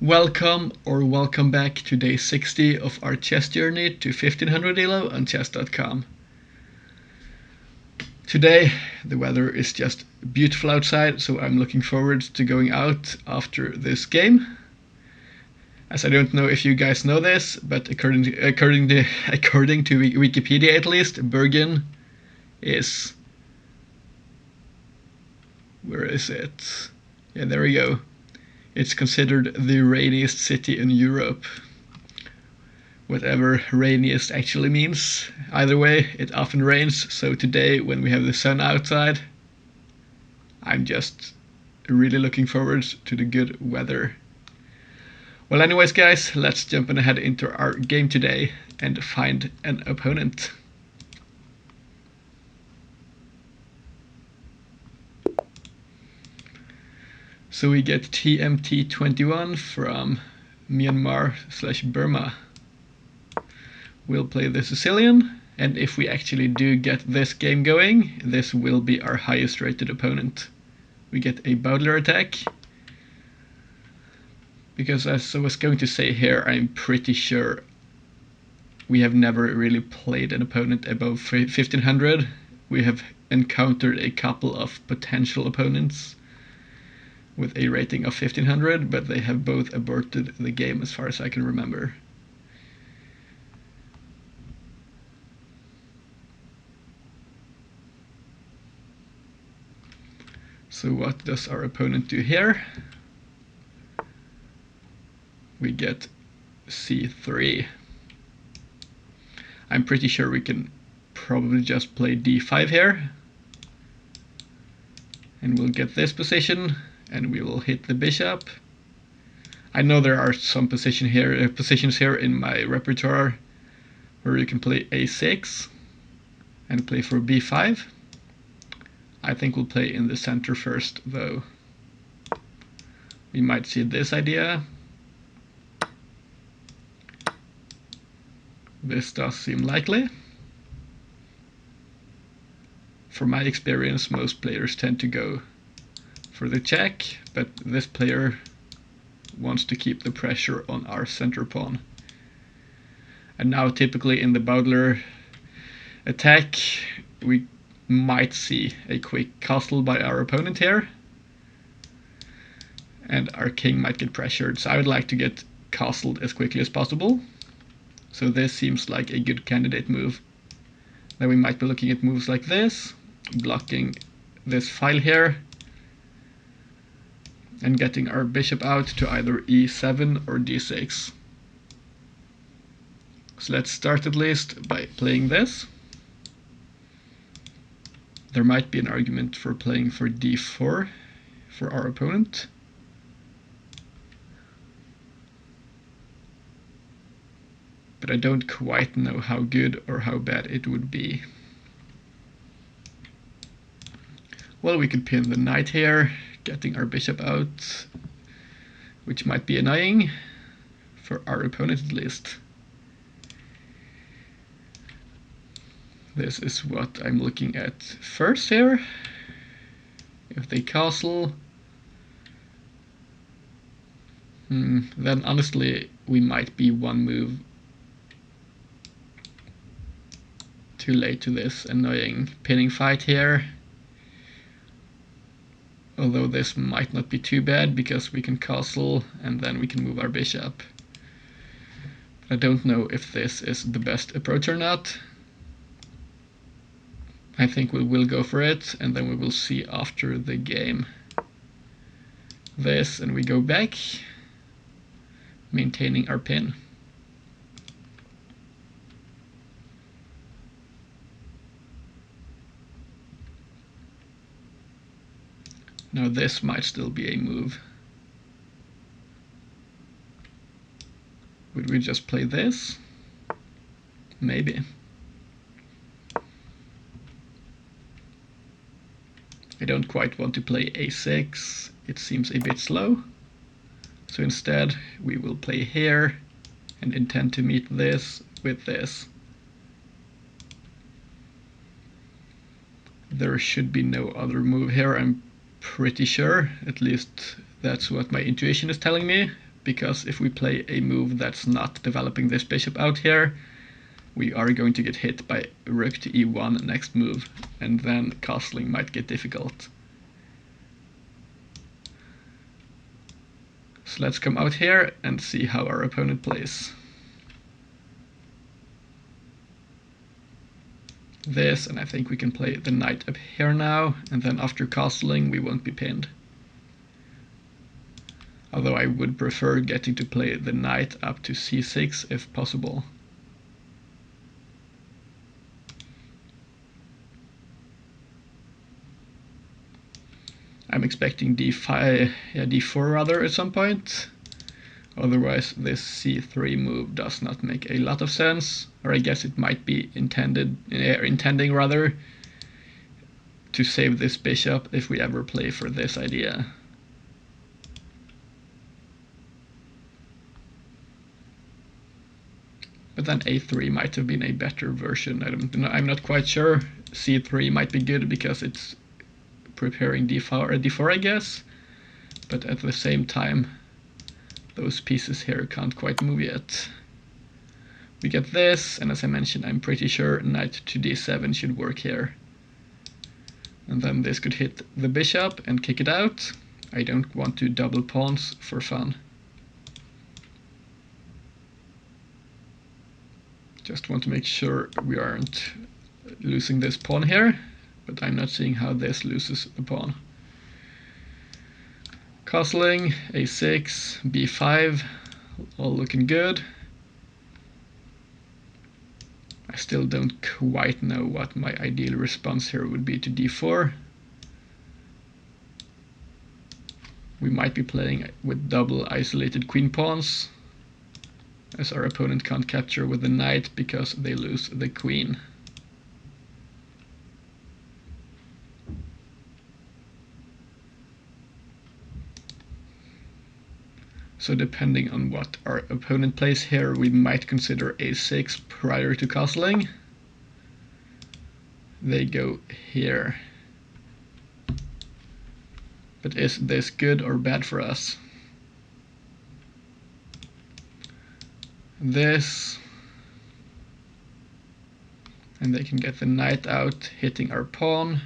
Welcome back to day 60 of our chess journey to 1500 ELO on chess.com. Today the weather is just beautiful outside, so I'm looking forward to going out after this game. As I don't know if you guys know this, but according to Wikipedia at least, Bergen is... where is it? Yeah, there we go. It's considered the rainiest city in Europe. Whatever rainiest actually means. Either way, it often rains, so today when we have the sun outside, I'm just really looking forward to the good weather. Well, anyways guys, let's jump ahead into our game today and find an opponent. So we get TMT21 from Myanmar/Burma. We'll play the Sicilian, and if we actually do get this game going, this will be our highest rated opponent. We get a Baudelaire attack, because as I was going to say here, I'm pretty sure we have never really played an opponent above 1500. We have encountered a couple of potential opponents with a rating of 1500, but they have both aborted the game as far as I can remember. So what does our opponent do here? We get c3. I'm pretty sure we can probably just play d5 here, and we'll get this position, and we will hit the bishop. I know there are some positions here in my repertoire where you can play a6 and play for b5. I think we'll play in the center first, though. We might see this idea. This does seem likely. From my experience, most players tend to go for the check, but this player wants to keep the pressure on our center pawn. And now typically in the Baudelaire attack, we might see a quick castle by our opponent here, and our king might get pressured, so I would like to get castled as quickly as possible. So this seems like a good candidate move. Then we might be looking at moves like this, blocking this file here, and getting our bishop out to either e7 or d6. So let's start at least by playing this. There might be an argument for playing for d4 for our opponent. But I don't quite know how good or how bad it would be. Well, we could pin the knight here, getting our bishop out, which might be annoying, for our opponent at least. This is what I'm looking at first here. If they castle, then honestly we might be one move too late to this annoying pinning fight here. Although this might not be too bad because we can castle and then we can move our bishop. I don't know if this is the best approach or not. I think we will go for it, and then we will see after the game. This, and we go back, maintaining our pin. Now this might still be a move. Would we just play this? Maybe. I don't quite want to play a6, it seems a bit slow. So instead we will play here and intend to meet this with this. There should be no other move here, I'm pretty sure. At least that's what my intuition is telling me. because if we play a move that's not developing this bishop out here, we are going to get hit by rook to e1 next move, and then castling might get difficult. So let's come out here and see how our opponent plays. This, and I think we can play the knight up here now, and then after castling we won't be pinned. Although I would prefer getting to play the knight up to c6 if possible. I'm expecting d5, d4 rather at some point. Otherwise this c3 move does not make a lot of sense, or I guess it might be intending rather to save this bishop if we ever play for this idea. But then a3 might have been a better version. I'm not quite sure. c3 might be good because it's preparing d4 I guess, but at the same time those pieces here can't quite move yet. We get this, and as I mentioned, I'm pretty sure knight to d7 should work here. And then this could hit the bishop and kick it out. I don't want to double pawns for fun. Just want to make sure we aren't losing this pawn here, but I'm not seeing how this loses the pawn. Castling, a6, b5, all looking good. I still don't quite know what my ideal response here would be to d4. We might be playing with double isolated queen pawns, as our opponent can't capture with the knight because they lose the queen. So depending on what our opponent plays here, we might consider a6 prior to castling. They go here. But is this good or bad for us? This. And they can get the knight out, hitting our pawn,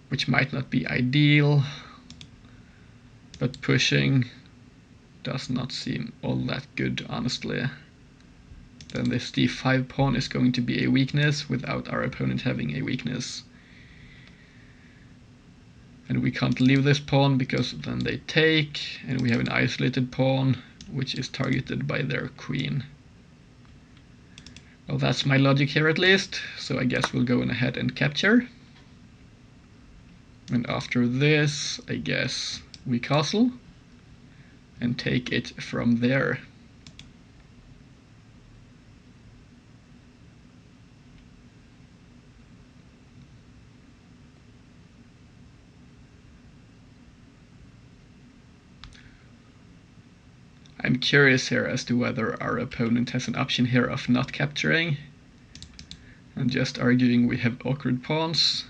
which might not be ideal. But pushing does not seem all that good, honestly. Then this d5 pawn is going to be a weakness without our opponent having a weakness. And we can't leave this pawn because then they take, and we have an isolated pawn which is targeted by their queen. Well, that's my logic here at least, so I guess we'll go on ahead and capture. And after this, I guess we castle and take it from there. I'm curious here as to whether our opponent has an option here of not capturing and just arguing we have awkward pawns,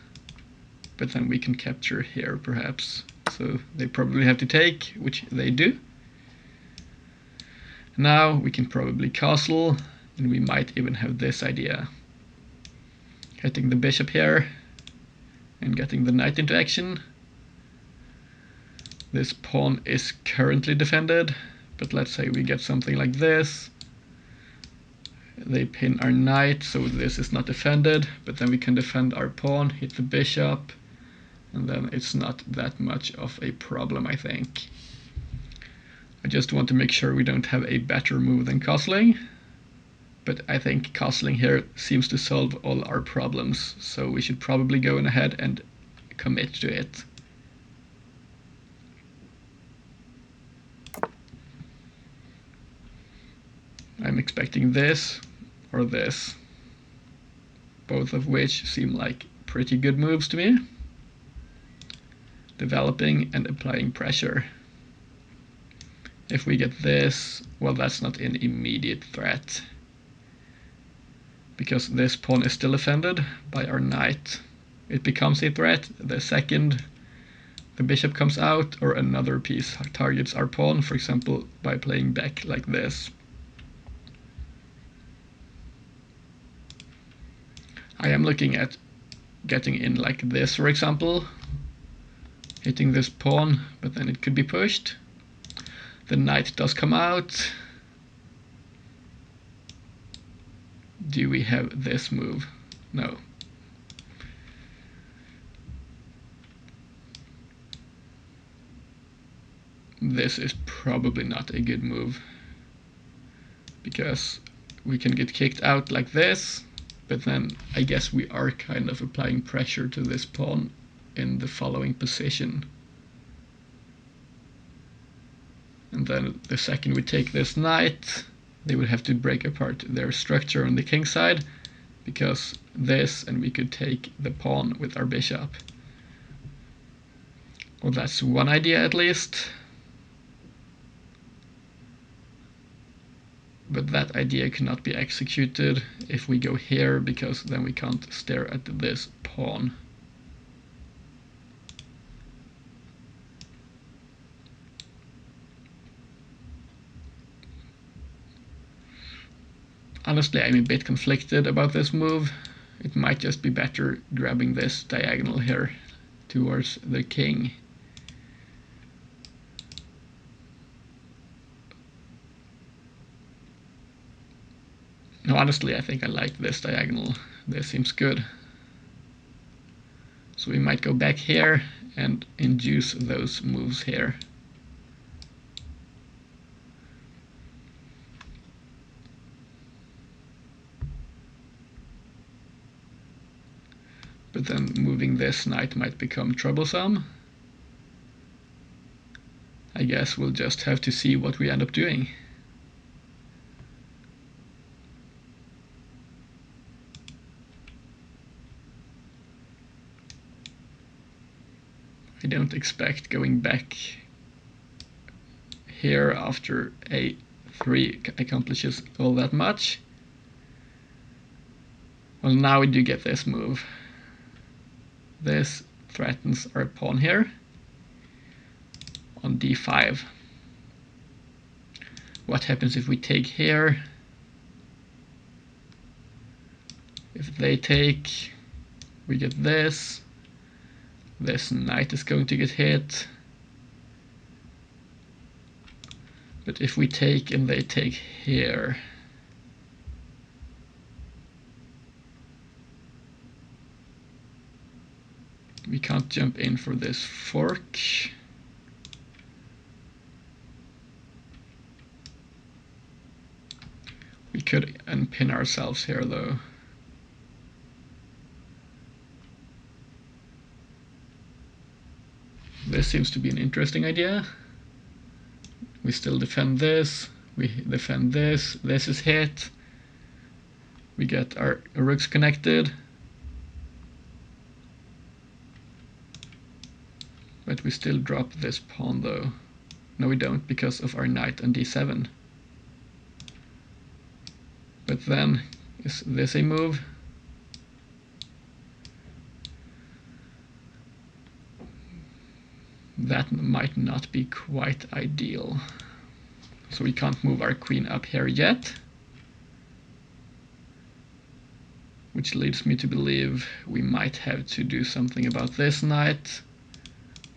but then we can capture here perhaps. So they probably have to take, which they do. Now we can probably castle, and we might even have this idea. Hitting the bishop here and getting the knight into action. This pawn is currently defended, but let's say we get something like this. They pin our knight, so this is not defended, but then we can defend our pawn, hit the bishop, and then it's not that much of a problem, I think. I just want to make sure we don't have a better move than castling, but I think castling here seems to solve all our problems, so we should probably go on ahead and commit to it. I'm expecting this or this, both of which seem like pretty good moves to me. Developing and applying pressure. If we get this, well, that's not an immediate threat, because this pawn is still defended by our knight. It becomes a threat the second the bishop comes out, or another piece targets our pawn, for example, by playing back like this. I am looking at getting in like this, for example, hitting this pawn, but then it could be pushed. The knight does come out. Do we have this move? No. This is probably not a good move, because we can get kicked out like this, but then I guess we are kind of applying pressure to this pawn in the following position. And then the second we take this knight, they would have to break apart their structure on the king side, because this, and we could take the pawn with our bishop. Well, that's one idea at least. But that idea cannot be executed if we go here, because then we can't stare at this pawn. Honestly, I'm a bit conflicted about this move. It might just be better grabbing this diagonal here towards the king. No, honestly, I think I like this diagonal. This seems good. So we might go back here and induce those moves here. But then moving this knight might become troublesome. I guess we'll just have to see what we end up doing. I don't expect going back here after a3 accomplishes all that much. Well, now we do get this move. This threatens our pawn here on d5. What happens if we take here? If they take, we get this. This knight is going to get hit. But if we take and they take here, we can't jump in for this fork. We could unpin ourselves here though. This seems to be an interesting idea. We still defend this, we defend this, this is hit. We get our rooks connected. But we still drop this pawn though. No, we don't, because of our knight on d7. But then, is this a move? That might not be quite ideal. So we can't move our queen up here yet. Which leads me to believe we might have to do something about this knight.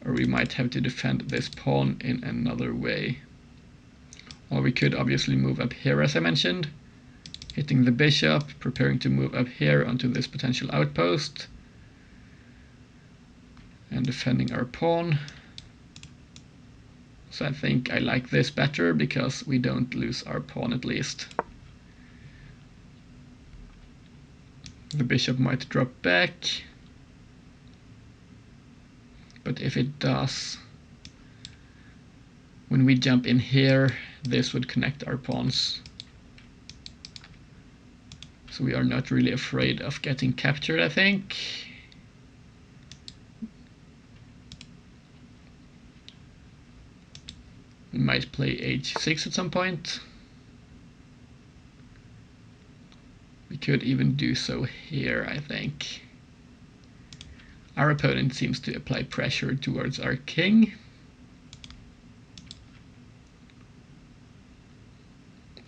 Or we might have to defend this pawn in another way. Or we could obviously move up here, as I mentioned, hitting the bishop, preparing to move up here onto this potential outpost, and defending our pawn. So I think I like this better, because we don't lose our pawn at least. The bishop might drop back. But if it does, when we jump in here, this would connect our pawns. So we are not really afraid of getting captured, I think. We might play h6 at some point. We could even do so here, I think. Our opponent seems to apply pressure towards our king.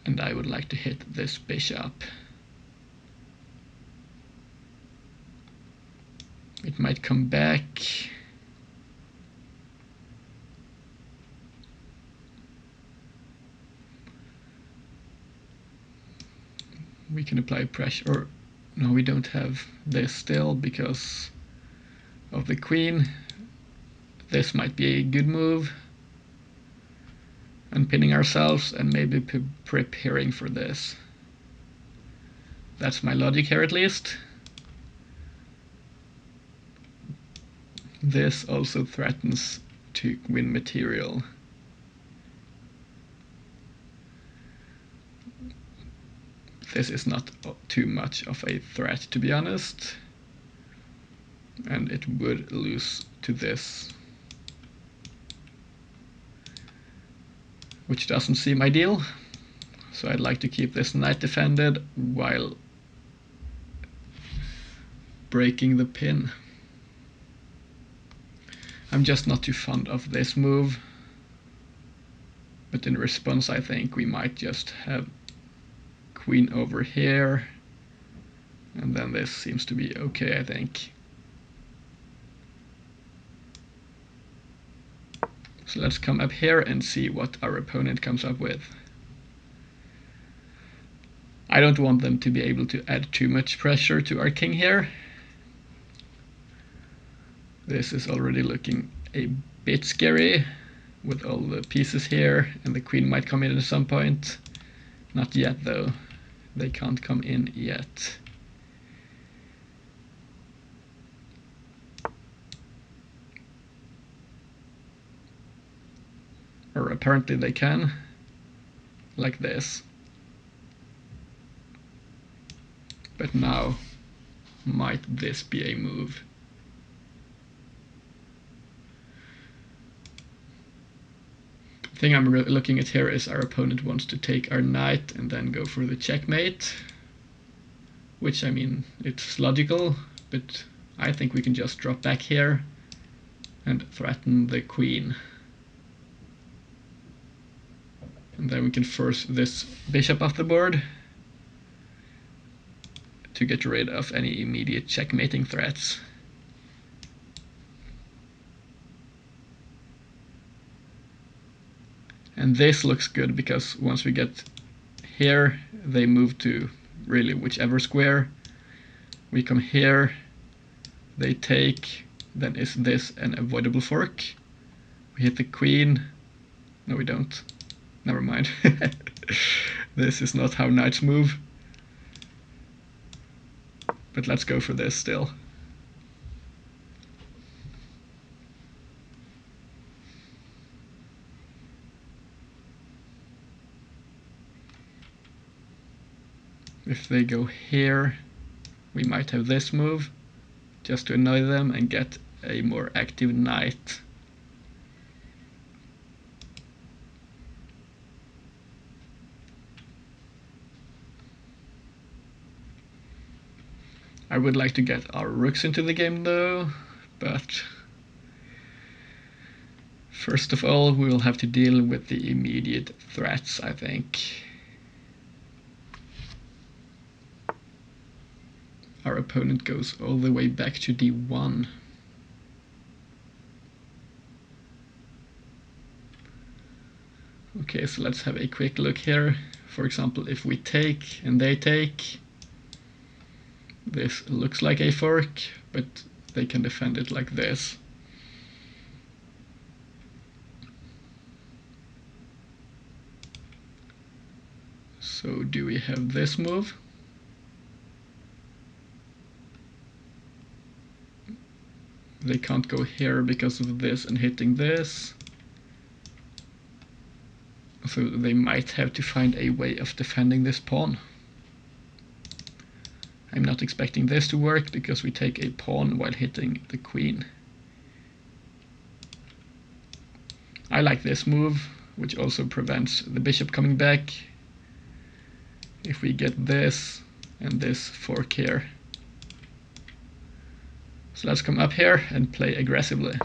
And I would like to hit this bishop. It might come back. We can apply pressure, or no, we don't have this still because of the queen. This might be a good move. Unpinning ourselves and maybe preparing for this. That's my logic here at least. This also threatens to win material. This is not too much of a threat, to be honest. And it would lose to this, which doesn't seem ideal. So I'd like to keep this knight defended while breaking the pin. I'm just not too fond of this move. But in response, I think we might just have queen over here. And then this seems to be okay, I think. So let's come up here and see what our opponent comes up with. I don't want them to be able to add too much pressure to our king here. This is already looking a bit scary with all the pieces here, and the queen might come in at some point. Not yet though. They can't come in yet. Or apparently they can, like this. But now, might this be a move? The thing I'm looking at here is our opponent wants to take our knight and then go for the checkmate. Which, I mean, it's logical, but I think we can just drop back here and threaten the queen. And then we can force this bishop off the board to get rid of any immediate checkmating threats. And this looks good because once we get here, they move to really whichever square. We come here, they take, then is this an avoidable fork? We hit the queen. No, we don't. Never mind. This is not how knights move. But let's go for this still. If they go here, we might have this move, just to annoy them and get a more active knight. I would like to get our rooks into the game though, but first of all we will have to deal with the immediate threats, I think. Our opponent goes all the way back to d1. Okay, so let's have a quick look here. For example, if we take and they take, this looks like a fork, but they can defend it like this. So do we have this move? They can't go here because of this and hitting this. So they might have to find a way of defending this pawn. I'm not expecting this to work because we take a pawn while hitting the queen. I like this move, which also prevents the bishop coming back. If we get this and this fork here. So let's come up here and play aggressively.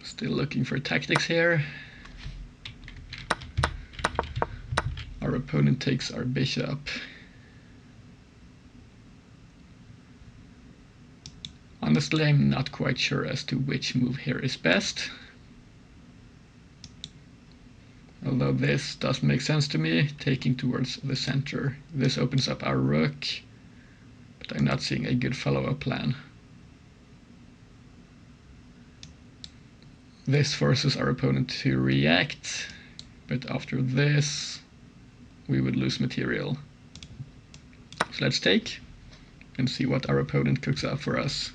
Still looking for tactics here. Our opponent takes our bishop. Honestly, I'm not quite sure as to which move here is best. Although this does make sense to me, taking towards the center. This opens up our rook, but I'm not seeing a good follow-up plan. This forces our opponent to react, but after this we would lose material. So let's take and see what our opponent cooks up for us.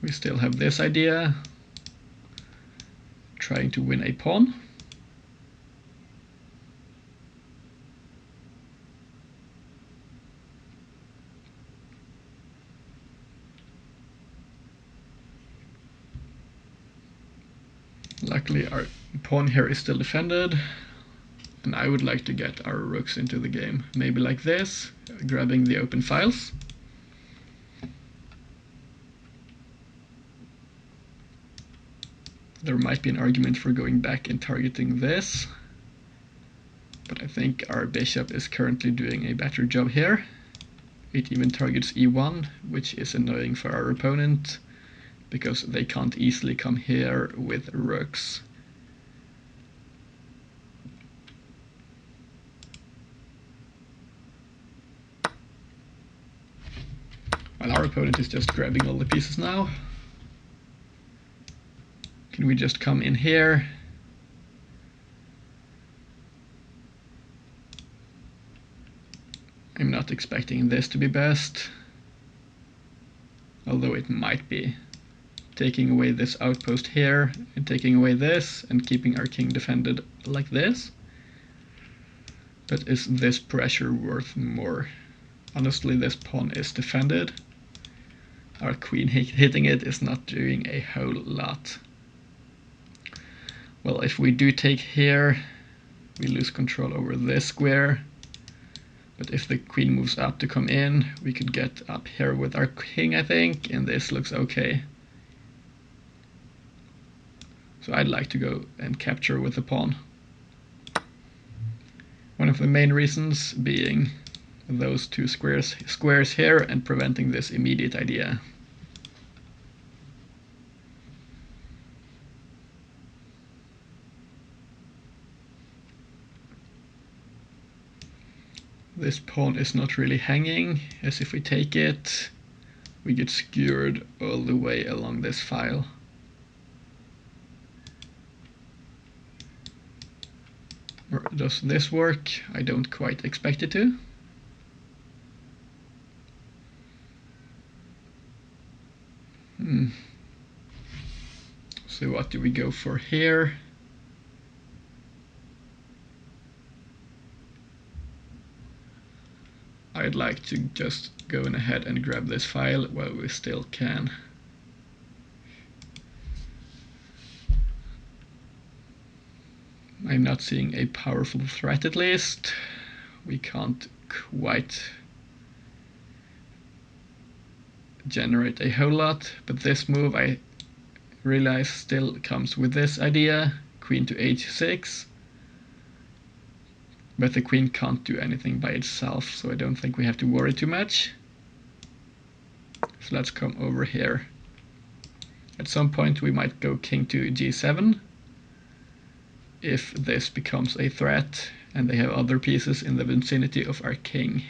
We still have this idea, trying to win a pawn. Luckily our pawn here is still defended, and I would like to get our rooks into the game. Maybe like this, grabbing the open files. There might be an argument for going back and targeting this, but I think our bishop is currently doing a better job here. It even targets e1, which is annoying for our opponent, because they can't easily come here with rooks. While our opponent is just grabbing all the pieces now. Can we just come in here? I'm not expecting this to be best, although it might be. Taking away this outpost here, and taking away this, and keeping our king defended like this. But is this pressure worth more? Honestly, this pawn is defended. Our queen hitting it is not doing a whole lot. Well, if we do take here, we lose control over this square. But if the queen moves up to come in, we could get up here with our king, I think, and this looks okay. So I'd like to go and capture with the pawn. One of the main reasons being those two squares here and preventing this immediate idea. This pawn is not really hanging, as if we take it, we get skewered all the way along this file. Or does this work? I don't quite expect it to. So what do we go for here? I'd like to just go ahead and grab this file while we still can. I'm not seeing a powerful threat, at least. We can't quite generate a whole lot, but this move I realize still comes with this idea, queen to h6. But the queen can't do anything by itself, so I don't think we have to worry too much. So let's come over here. At some point we might go king to g7 if this becomes a threat and they have other pieces in the vicinity of our king.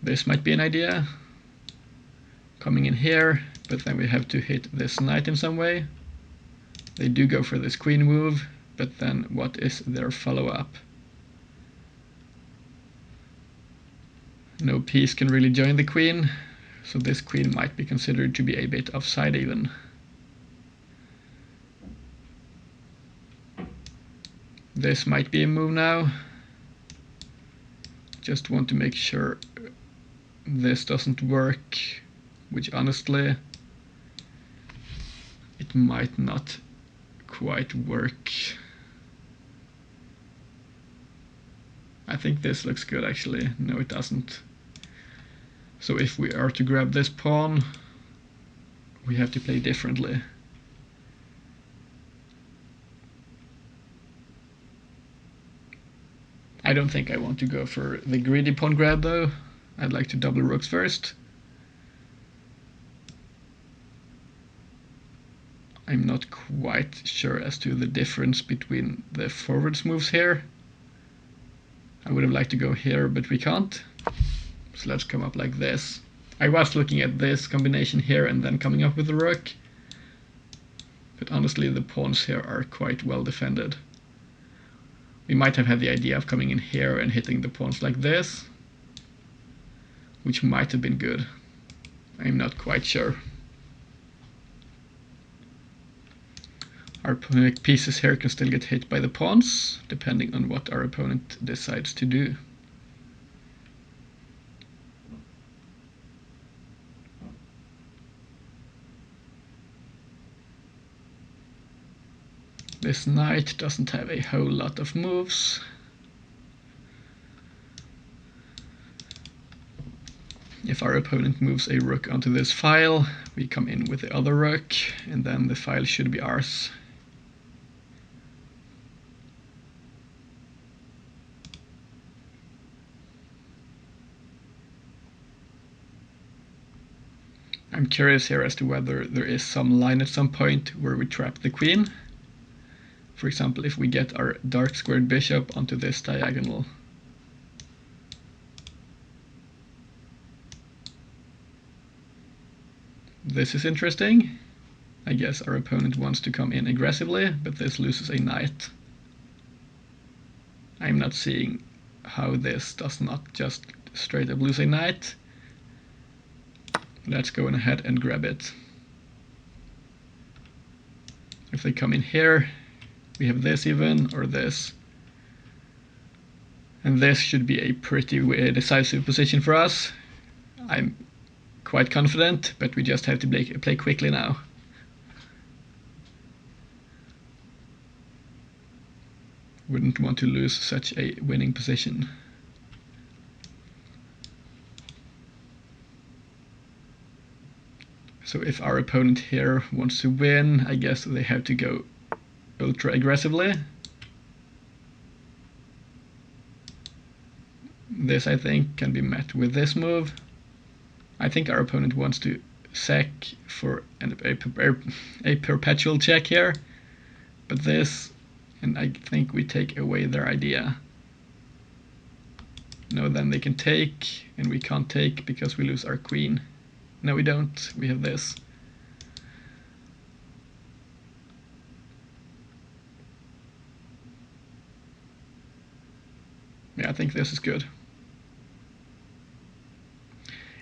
This might be an idea, coming in here, but then we have to hit this knight in some way. They do go for this queen move, but then what is their follow-up? No piece can really join the queen, so this queen might be considered to be a bit offside even. This might be a move now. Just want to make sure this doesn't work, which honestly it might not quite work. I think this looks good actually. No, it doesn't. So if we are to grab this pawn, we have to play differently. I don't think I want to go for the greedy pawn grab though. I'd like to double rooks first. I'm not quite sure as to the difference between the forwards moves here. I would have liked to go here, but we can't. So let's come up like this. I was looking at this combination here and then coming up with the rook. But honestly, the pawns here are quite well defended. We might have had the idea of coming in here and hitting the pawns like this, which might have been good. I'm not quite sure. Our pieces here can still get hit by the pawns, depending on what our opponent decides to do. This knight doesn't have a whole lot of moves. If our opponent moves a rook onto this file, we come in with the other rook, and then the file should be ours. I'm curious here as to whether there is some line at some point where we trap the queen. For example, if we get our dark squared bishop onto this diagonal. This is interesting. I guess our opponent wants to come in aggressively, but this loses a knight. I'm not seeing how this does not just straight up lose a knight. Let's go ahead and grab it. If they come in here, we have this even, or this. And this should be a pretty decisive position for us. I'm quite confident, but we just have to play quickly now. Wouldn't want to lose such a winning position. So if our opponent here wants to win, I guess they have to go ultra aggressively. This, I think, can be met with this move. I think our opponent wants to sack for a perpetual check here, but this, and I think we take away their idea. No, then they can take, and we can't take because we lose our queen. No, we don't. We have this. Yeah, I think this is good.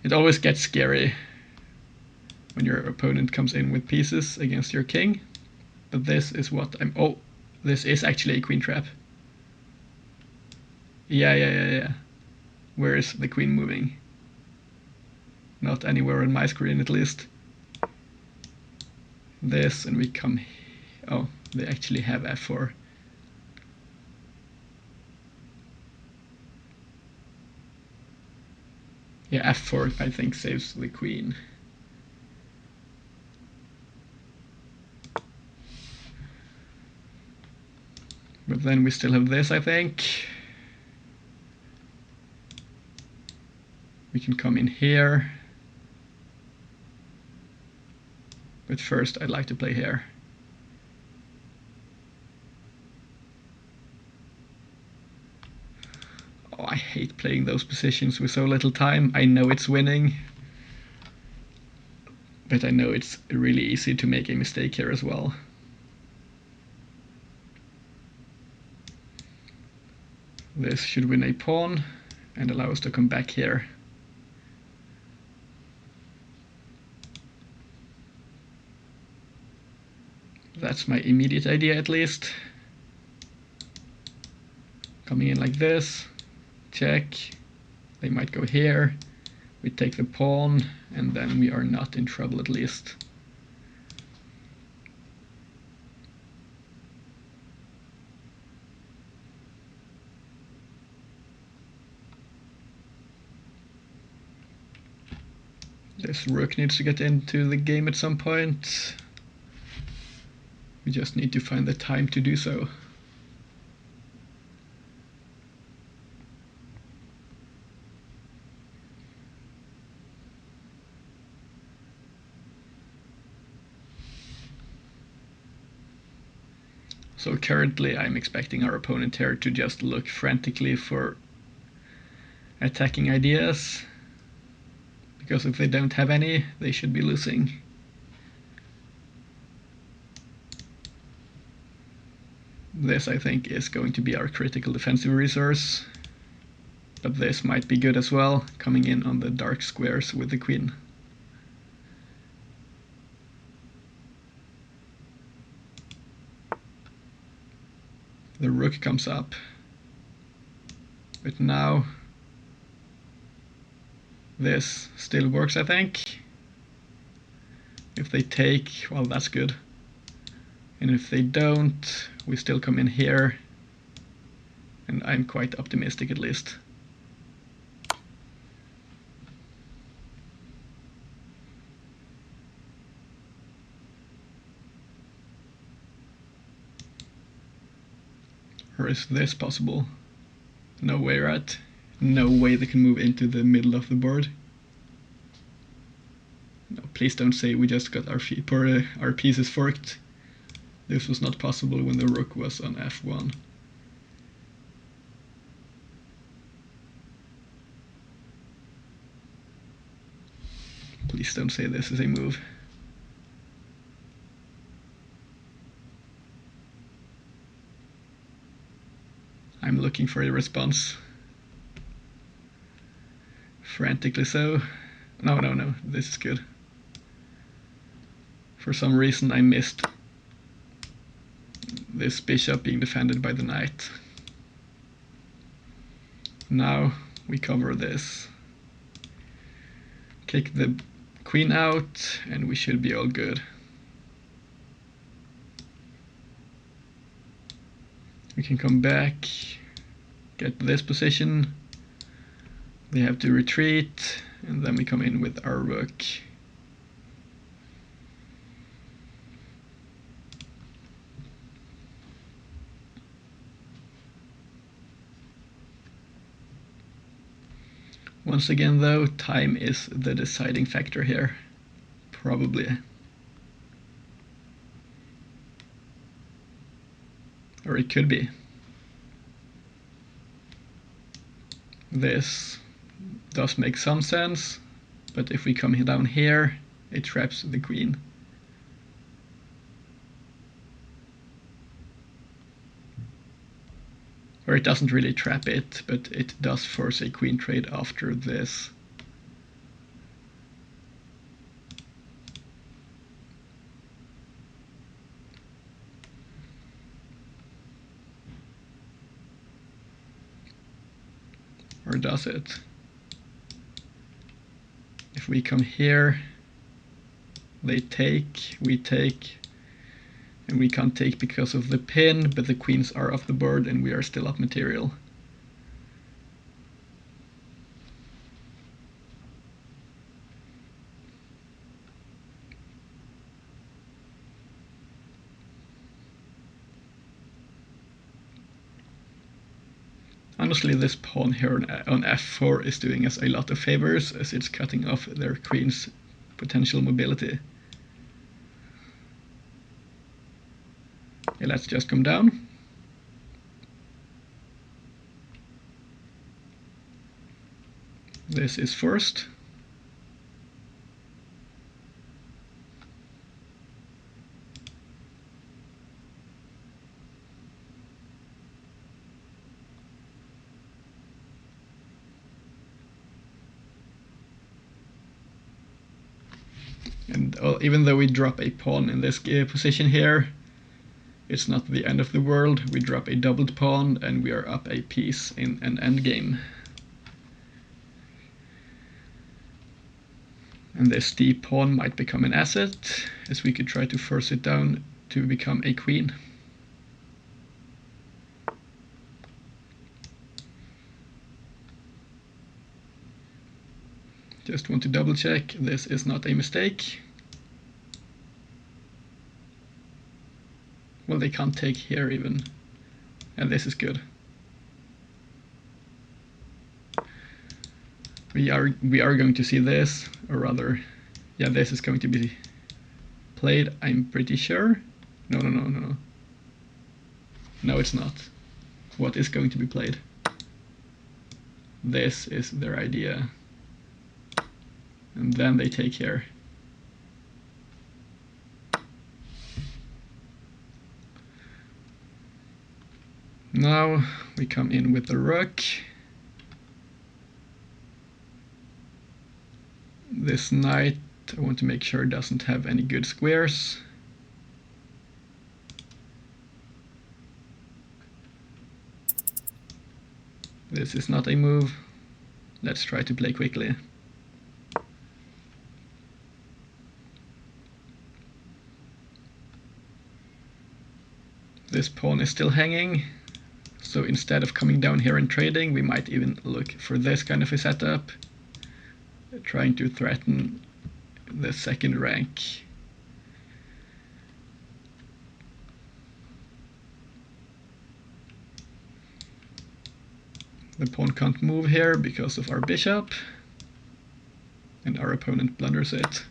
It always gets scary when your opponent comes in with pieces against your king. But this is what I'm... Oh, this is actually a queen trap. Yeah. Where is the queen moving? Not anywhere on my screen, at least. This, and we come... Oh, they actually have f4. Yeah, f4, I think, saves the queen. But then we still have this, I think. We can come in here. But first, I'd like to play here. Oh, I hate playing those positions with so little time. I know it's winning, but I know it's really easy to make a mistake here as well. This should win a pawn and allow us to come back here. That's my immediate idea, at least. Coming in like this, check. They might go here. We take the pawn, and then we are not in trouble at least. This rook needs to get into the game at some point. We just need to find the time to do so. So currently I'm expecting our opponent here to just look frantically for attacking ideas, because if they don't have any, they should be losing. This, I think, is going to be our critical defensive resource, but this might be good as well, coming in on the dark squares with the queen. The rook comes up, but now this still works, I think. If they take, well, that's good. And if they don't, we still come in here, and I'm quite optimistic at least. Or is this possible? No way, right? No way they can move into the middle of the board. No, please don't say we just got our pieces forked. This was not possible when the rook was on f1. Please don't say this is a move. I'm looking for a response. Frantically so. No, this is good. For some reason I missed this bishop being defended by the knight. Now we cover this. Kick the queen out, and we should be all good. We can come back, get this position. They have to retreat, and then we come in with our rook. Once again though, time is the deciding factor here. Probably. Or it could be. This does make some sense, but if we come down here, it traps the queen. Or it doesn't really trap it, but it does force a queen trade after this. Or does it? If we come here, they take, we take, and we can't take because of the pin, but the queens are off the board and we are still up material. Honestly, this pawn here on f4 is doing us a lot of favors, as it's cutting off their queen's potential mobility. Okay, let's just come down. This is forced. And even though we drop a pawn in this position here, It's not the end of the world. We drop a doubled pawn and we are up a piece in an endgame. And this d pawn might become an asset, as we could try to force it down to become a queen. Just want to double check this is not a mistake. Well, they can't take here even, and this is good. We are going to see this, or rather, yeah, this is going to be played, I'm pretty sure. No. No, it's not. What is going to be played? This is their idea. And then they take here. Now we come in with the rook. This knight, I want to make sure doesn't have any good squares. This is not a move. Let's try to play quickly. This pawn is still hanging, so instead of coming down here and trading, we might even look for this kind of a setup, trying to threaten the second rank. The pawn can't move here because of our bishop, and our opponent blunders it.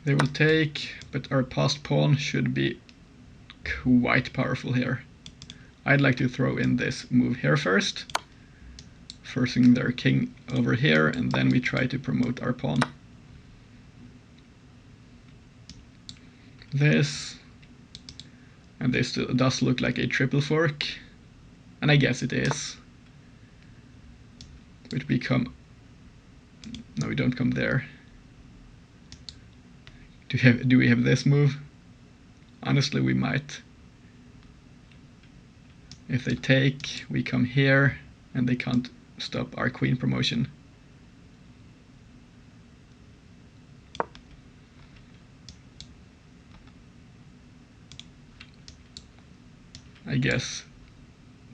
They will take, but our passed pawn should be quite powerful here. I'd like to throw in this move here first, forcing their king over here, and then we try to promote our pawn. This, and this does look like a triple fork, and I guess it is. Which we come, no, we don't come there. Do we have this move? Honestly, we might. If they take, we come here, and they can't stop our queen promotion. I guess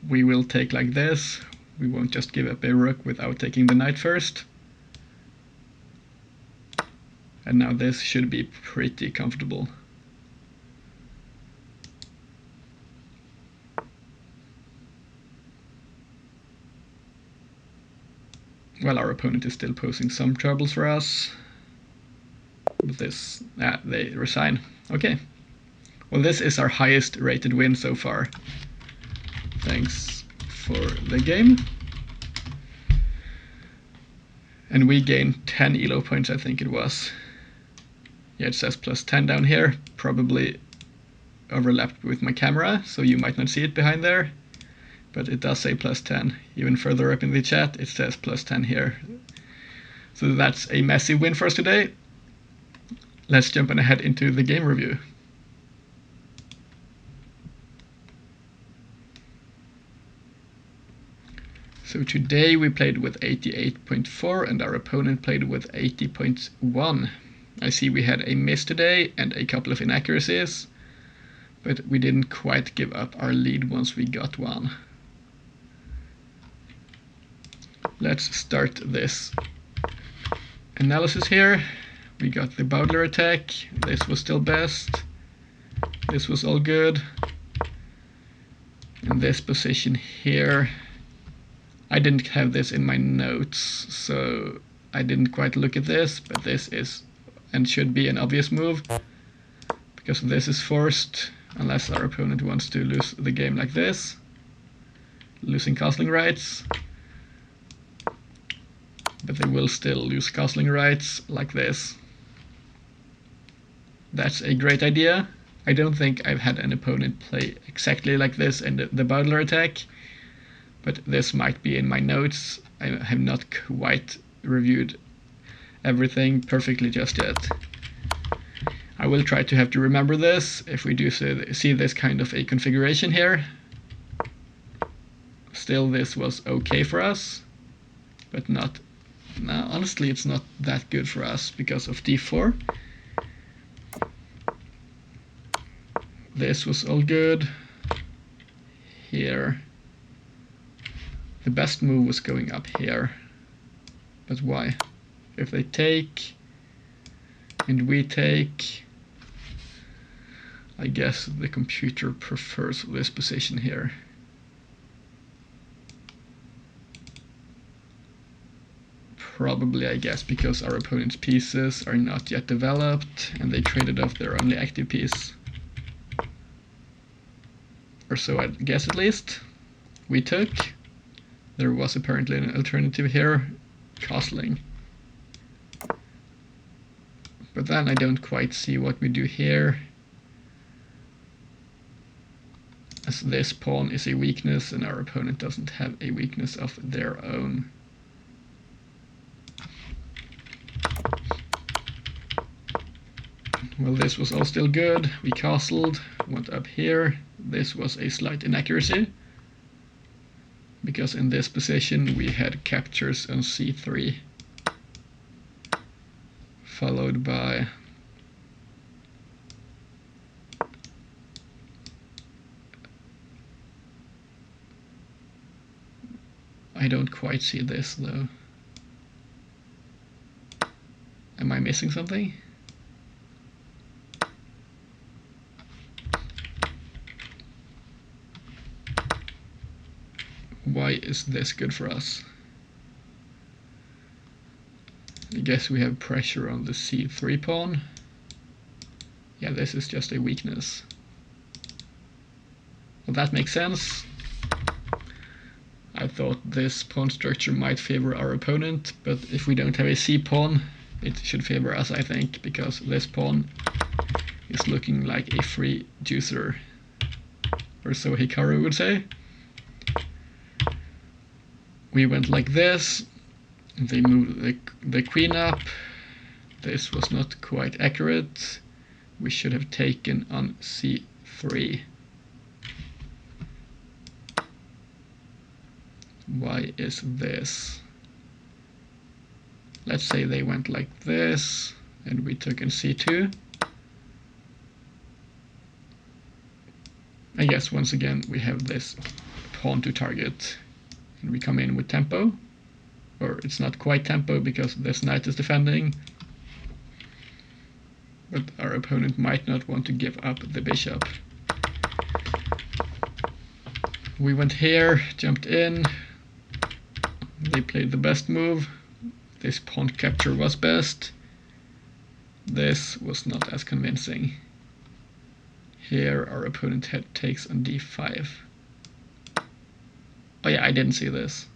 we will take like this. We won't just give up a rook without taking the knight first. And now this should be pretty comfortable. Well, our opponent is still posing some troubles for us. With this, they resign. Okay. Well, this is our highest rated win so far. Thanks for the game. And we gained 10 ELO points, I think it was. Yeah, it says plus 10 down here, probably overlapped with my camera, so you might not see it behind there, but it does say plus 10. Even further up in the chat, it says plus 10 here. So that's a massive win for us today. Let's jump ahead into the game review. So today we played with 88.4 and our opponent played with 80.1. I see we had a miss today and a couple of inaccuracies, but we didn't quite give up our lead once we got one. Let's start this analysis here. We got the Bowdler attack. This was still best. This was all good. And this position here, I didn't have this in my notes, so I didn't quite look at this, but this is and should be an obvious move, because this is forced unless our opponent wants to lose the game like this, losing castling rights, but they will still lose castling rights like this. That's a great idea. I don't think I've had an opponent play exactly like this in the Bowdler attack, but this might be in my notes. I have not quite reviewed everything perfectly just yet. will try to have to remember this if we do see this kind of a configuration here. Still, this was okay for us, but not. No, honestly, it's not that good for us because of d4. This was all good. Here, the best move was going up here. But why? If they take, and we take, I guess the computer prefers this position here. Probably, I guess, because our opponent's pieces are not yet developed and they traded off their only active piece. Or so I guess, at least. We took. There was apparently an alternative here, castling. But then I don't quite see what we do here, as this pawn is a weakness and our opponent doesn't have a weakness of their own. Well, this was all still good. We castled, went up here. This was a slight inaccuracy, because in this position we had captures on c3, followed by I don't quite see this though. Am I missing something? Why is this good for us? I guess we have pressure on the c3 pawn. Yeah, this is just a weakness. Well, that makes sense. I thought this pawn structure might favor our opponent, but if we don't have a c-pawn, it should favor us, I think, because this pawn is looking like a free juicer, or so Hikaru would say. We went like this, they moved the queen up. This was not quite accurate. We should have taken on c3. Why is this? Let's say they went like this, and we took in c2. I guess once again we have this pawn to target. And we come in with tempo, or it's not quite tempo because this knight is defending, but our opponent might not want to give up the bishop. We went here, jumped in, they played the best move, this pawn capture was best, this was not as convincing. Here our opponent takes on d5. Oh yeah, I didn't see this.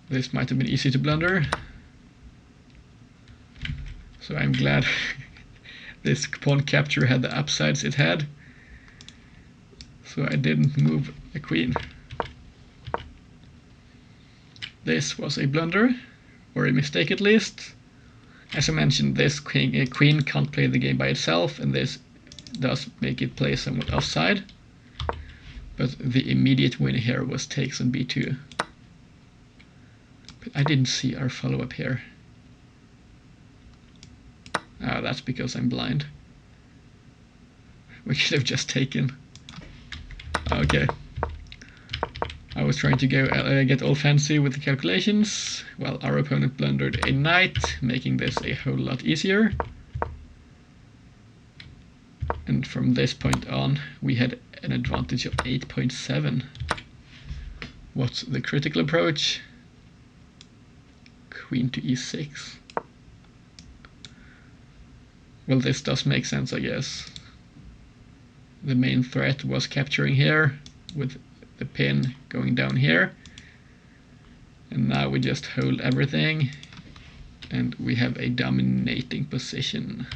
This might have been easy to blunder. So I'm glad this pawn capture had the upsides it had. So I didn't move a queen. This was a blunder, or a mistake at least. As I mentioned, this queen can't play the game by itself, and this does make it play somewhat offside. But the immediate win here was takes on b2. But I didn't see our follow-up here. Ah, that's because I'm blind. We could have just taken. Okay. I was trying to go get all fancy with the calculations. Well, our opponent blundered a knight, making this a whole lot easier. And from this point on, we had an advantage of 8.7. What's the critical approach? Queen to e6. Well, this does make sense, I guess. The main threat was capturing here, with the pin going down here. And now we just hold everything, and we have a dominating position.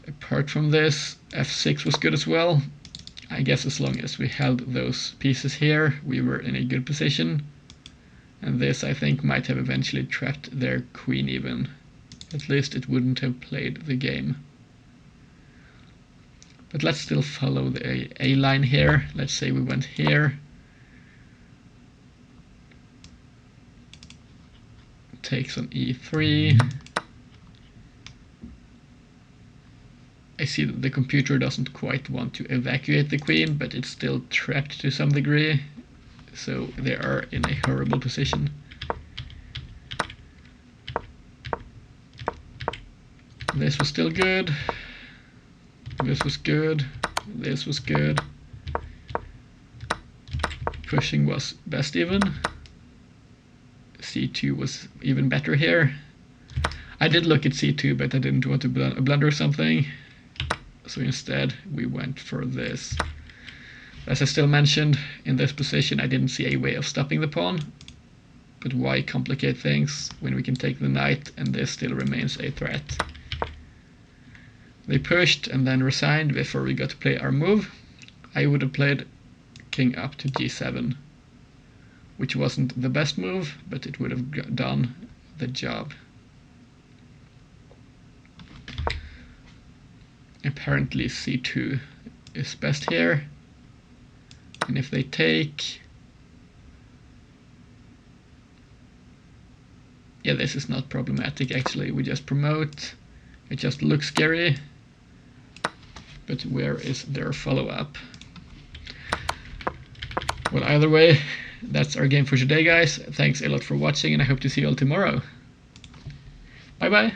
Apart from this, f6 was good as well. I guess as long as we held those pieces here, we were in a good position. And this, I think, might have eventually trapped their queen even. At least it wouldn't have played the game. But let's still follow the A line here. Let's say we went here. Takes on E3. I see that the computer doesn't quite want to evacuate the queen, but it's still trapped to some degree. So they are in a horrible position. This was still good. This was good. This was good. Pushing was best even. C2 was even better here. I did look at C2, but I didn't want to blunder something. So instead we went for this. As I still mentioned, in this position I didn't see a way of stopping the pawn. But why complicate things when we can take the knight and this still remains a threat? They pushed and then resigned before we got to play our move. I would have played king up to g7, which wasn't the best move, but it would have done the job. Apparently c2 is best here, and if they take, yeah, this is not problematic actually. We just promote. It just looks scary, but where is their follow-up? Well, either way, that's our game for today, guys. Thanks a lot for watching, and I hope to see you all tomorrow. Bye bye.